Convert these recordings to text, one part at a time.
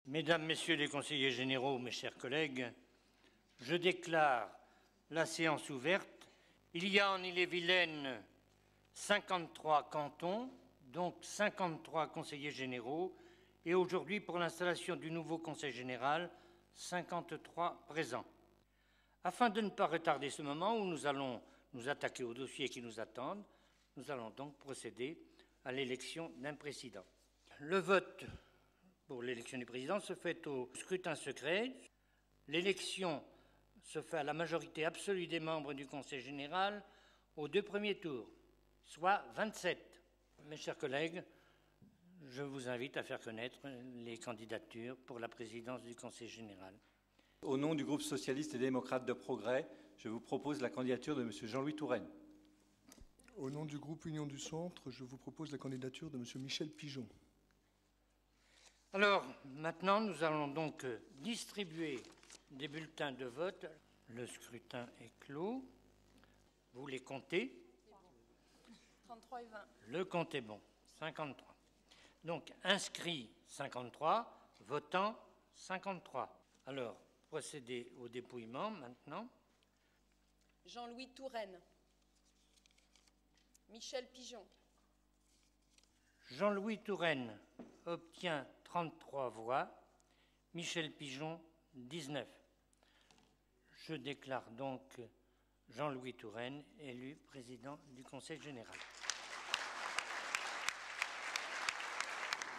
Mesdames, Messieurs les conseillers généraux, mes chers collègues, je déclare la séance ouverte. Il y a en Ille-et-Vilaine 53 cantons, donc 53 conseillers généraux, et aujourd'hui, pour l'installation du nouveau conseil général, 53 présents. Afin de ne pas retarder ce moment où nous allons nous attaquer aux dossiers qui nous attendent, nous allons donc procéder à l'élection d'un président. Le vote pour l'élection du président se fait au scrutin secret. L'élection se fait à la majorité absolue des membres du Conseil général aux 2 premiers tours, soit 27. Mes chers collègues, je vous invite à faire connaître les candidatures pour la présidence du Conseil général. Au nom du groupe socialiste et démocrate de Progrès, je vous propose la candidature de M. Jean-Louis Touraine. Au nom du groupe Union du Centre, je vous propose la candidature de M. Michel Pigeon. Alors, maintenant, nous allons donc distribuer des bulletins de vote. Le scrutin est clos. Vous les comptez? 33 et 20. Le compte est bon, 53. Donc, inscrits 53, votants 53. Alors, procédez au dépouillement maintenant. Jean-Louis Touraine. Michel Pigeon. Jean-Louis Touraine obtient 33 voix, Michel Pigeon 19. Je déclare donc Jean-Louis Touraine élu président du Conseil général.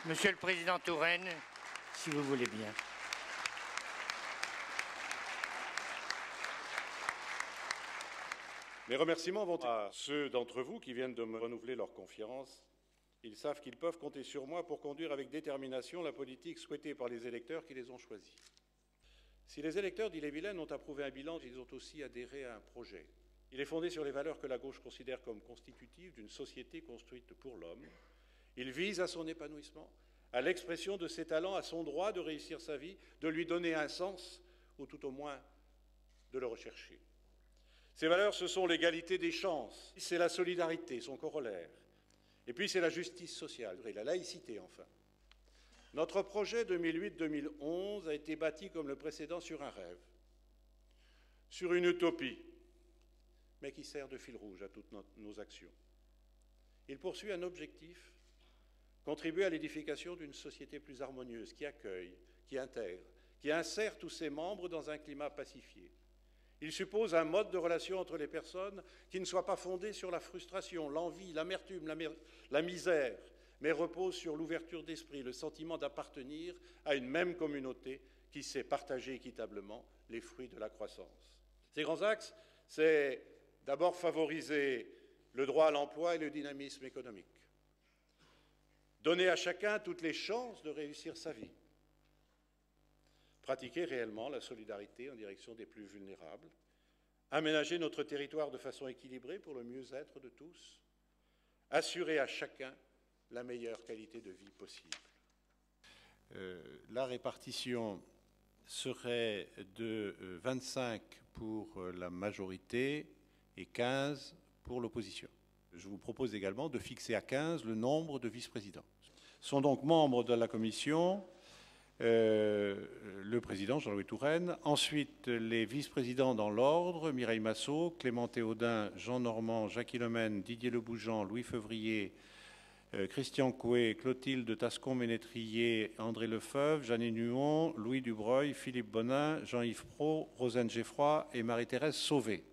Monsieur le Président Touraine, si vous voulez bien. Mes remerciements vont à ceux d'entre vous qui viennent de me renouveler leur confiance. Ils savent qu'ils peuvent compter sur moi pour conduire avec détermination la politique souhaitée par les électeurs qui les ont choisis. Si les électeurs d'Ille-et-Vilaine ont approuvé un bilan, ils ont aussi adhéré à un projet. Il est fondé sur les valeurs que la gauche considère comme constitutives d'une société construite pour l'homme. Il vise à son épanouissement, à l'expression de ses talents, à son droit de réussir sa vie, de lui donner un sens, ou tout au moins de le rechercher. Ces valeurs, ce sont l'égalité des chances, c'est la solidarité, son corollaire. Et puis c'est la justice sociale et la laïcité, enfin. Notre projet 2008-2011 a été bâti comme le précédent sur un rêve, sur une utopie, mais qui sert de fil rouge à toutes nos actions. Il poursuit un objectif, contribuer à l'édification d'une société plus harmonieuse, qui accueille, qui intègre, qui insère tous ses membres dans un climat pacifié. Il suppose un mode de relation entre les personnes qui ne soit pas fondé sur la frustration, l'envie, l'amertume, la misère, mais repose sur l'ouverture d'esprit, le sentiment d'appartenir à une même communauté qui sait partager équitablement les fruits de la croissance. Ces grands axes, c'est d'abord favoriser le droit à l'emploi et le dynamisme économique, donner à chacun toutes les chances de réussir sa vie, pratiquer réellement la solidarité en direction des plus vulnérables, aménager notre territoire de façon équilibrée pour le mieux-être de tous, assurer à chacun la meilleure qualité de vie possible. La répartition serait de 25 pour la majorité et 15 pour l'opposition. Je vous propose également de fixer à 15 le nombre de vice-présidents. Sont donc membres de la commission le président Jean-Louis Touraine, ensuite les vice-présidents dans l'ordre, Mireille Massot, Clément Théaudin, Jean Normand, Jacques Hillemène, Didier Lebougeant, Louis Fevrier, Christian Coué, Clotilde Tascon-Ménétrier, André Lefebvre, Jeanine Huon, Louis Dubreuil, Philippe Bonin, Jean-Yves Prault, Rosane Geffroy et Marie-Thérèse Sauvé.